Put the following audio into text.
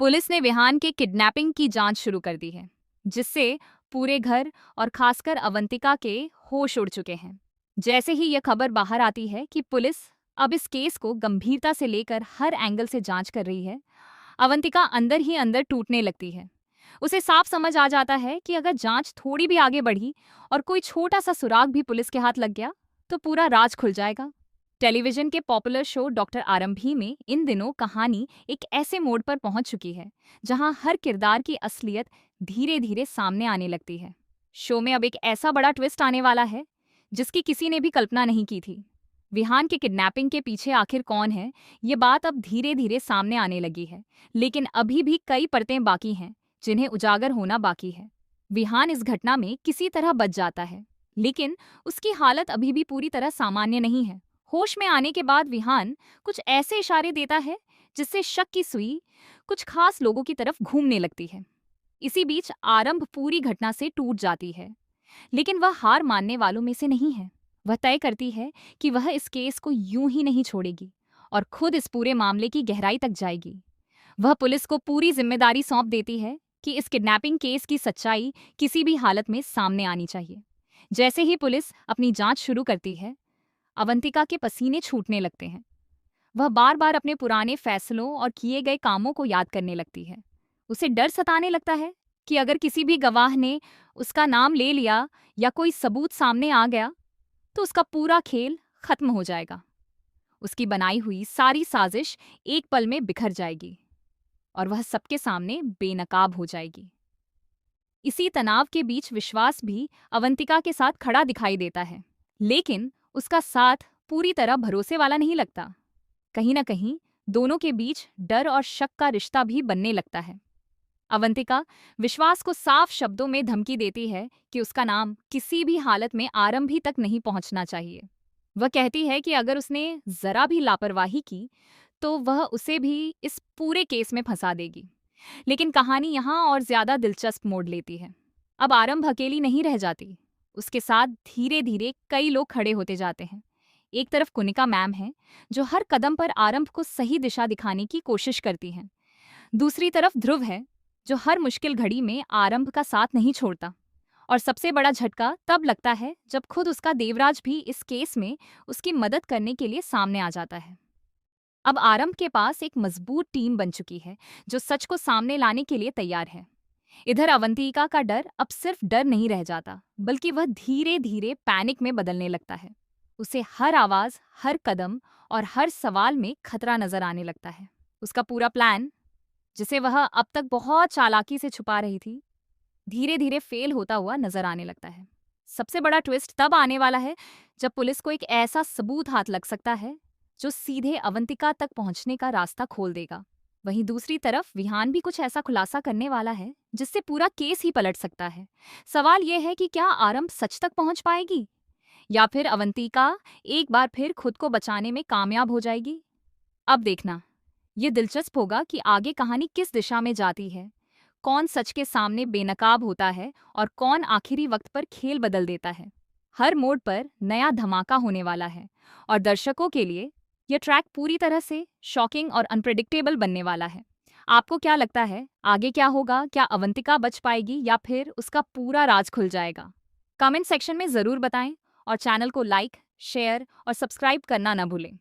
Police ने विहान के kidnapping की जांच शुरू कर दी है, जिससे पूरे घर और खासकर अवंतिका के होश उड़ चुके हैं। जैसे ही यह खबर बाहर आती है कि पुलिस अब इस केस को गंभीरता से लेकर हर एंगल से जांच कर रही है, अवंतिका अंदर ही अंदर टूटने लगती है। उसे साफ समझ आ जाता है कि अगर जांच थोड़ी भी आगे बढ़ी और कोई छोटा सा सुराग भी पुलिस के हाथ लग गया तो पूरा राज खुल जाएगा। टेलीविजन के पॉपुलर शो डॉक्टर आरंभी में इन दिनों कहानी एक ऐसे मोड़ पर पहुंच चुकी है जहां हर किरदार की असलियत धीरे धीरे सामने आने लगती है। शो में अब एक ऐसा बड़ा ट्विस्ट आने वाला है जिसकी किसी ने भी कल्पना नहीं की थी। विहान के किडनैपिंग के पीछे आखिर कौन है, ये बात अब धीरे धीरे सामने आने लगी है, लेकिन अभी भी कई परतें बाकी हैं जिन्हें उजागर होना बाकी है। विहान इस घटना में किसी तरह बच जाता है, लेकिन उसकी हालत अभी भी पूरी तरह सामान्य नहीं है। होश में आने के बाद विहान कुछ ऐसे इशारे देता है जिससे शक की सुई कुछ खास लोगों की तरफ घूमने लगती है। इसी बीच आरंभ पूरी घटना से टूट जाती है, लेकिन वह हार मानने वालों में से नहीं है। वह तय करती है कि वह इस केस को यूं ही नहीं छोड़ेगी और खुद इस पूरे मामले की गहराई तक जाएगी। वह पुलिस को पूरी जिम्मेदारी सौंप देती है कि इस किडनैपिंग केस की सच्चाई किसी भी हालत में सामने आनी चाहिए। जैसे ही पुलिस अपनी जांच शुरू करती है, अवंतिका के पसीने छूटने लगते हैं। वह बार बार अपने पुराने फैसलों और किए गए कामों को याद करने लगती है। उसे डर सताने लगता है कि अगर किसी भी गवाह ने उसका नाम ले लिया या कोई सबूत सामने आ गया तो उसका पूरा खेल खत्म हो जाएगा। उसकी बनाई हुई सारी साजिश एक पल में बिखर जाएगी और वह सबके सामने बेनकाब हो जाएगी। इसी तनाव के बीच विश्वास भी अवंतिका के साथ खड़ा दिखाई देता है, लेकिन उसका साथ पूरी तरह भरोसे वाला नहीं लगता। कहीं ना कहीं दोनों के बीच डर और शक का रिश्ता भी बनने लगता है। अवंतिका विश्वास को साफ शब्दों में धमकी देती है कि उसका नाम किसी भी हालत में आरंभी तक नहीं पहुंचना चाहिए। वह कहती है कि अगर उसने जरा भी लापरवाही की तो वह उसे भी इस पूरे केस में फंसा देगी। लेकिन कहानी यहाँ और ज्यादा दिलचस्प मोड़ लेती है। अब आरंभ अकेली नहीं रह जाती, उसके साथ धीरे धीरे कई लोग खड़े होते जाते हैं। एक तरफ कुनिका मैम है, जो हर कदम पर आरंभ को सही दिशा दिखाने की कोशिश करती हैं। दूसरी तरफ ध्रुव है, जो हर मुश्किल घड़ी में आरंभ का साथ नहीं छोड़ता। और सबसे बड़ा झटका तब लगता है जब खुद उसका देवराज भी इस केस में उसकी मदद करने के लिए सामने आ जाता है। अब आरंभ के पास एक मजबूत टीम बन चुकी है जो सच को सामने लाने के लिए तैयार है। इधर अवंतिका का डर अब सिर्फ डर नहीं रह जाता, बल्कि वह धीरे धीरे पैनिक में बदलने लगता है। उसे हर आवाज, हर कदम और हर सवाल में खतरा नजर आने लगता है। उसका पूरा प्लान, जिसे वह अब तक बहुत चालाकी से छुपा रही थी, धीरे धीरे फेल होता हुआ नजर आने लगता है। सबसे बड़ा ट्विस्ट तब आने वाला है जब पुलिस को एक ऐसा सबूत हाथ लग सकता है जो सीधे अवंतिका तक पहुंचने का रास्ता खोल देगा। वहीं दूसरी तरफ विहान भी कुछ ऐसा खुलासा करने वाला है जिससे पूरा केस ही पलट सकता है। सवाल यह है कि क्या आरंभ सच तक पहुंच पाएगी या फिर अवंतिका एक बार फिर खुद को बचाने में कामयाब हो जाएगी। अब देखना ये दिलचस्प होगा कि आगे कहानी किस दिशा में जाती है, कौन सच के सामने बेनकाब होता है और कौन आखिरी वक्त पर खेल बदल देता है। हर मोड़ पर नया धमाका होने वाला है और दर्शकों के लिए यह ट्रैक पूरी तरह से शॉकिंग और अनप्रेडिक्टेबल बनने वाला है। आपको क्या लगता है आगे क्या होगा? क्या अवंतिका बच पाएगी या फिर उसका पूरा राज खुल जाएगा? कमेंट सेक्शन में जरूर बताएं और चैनल को लाइक, शेयर और सब्सक्राइब करना न भूलें।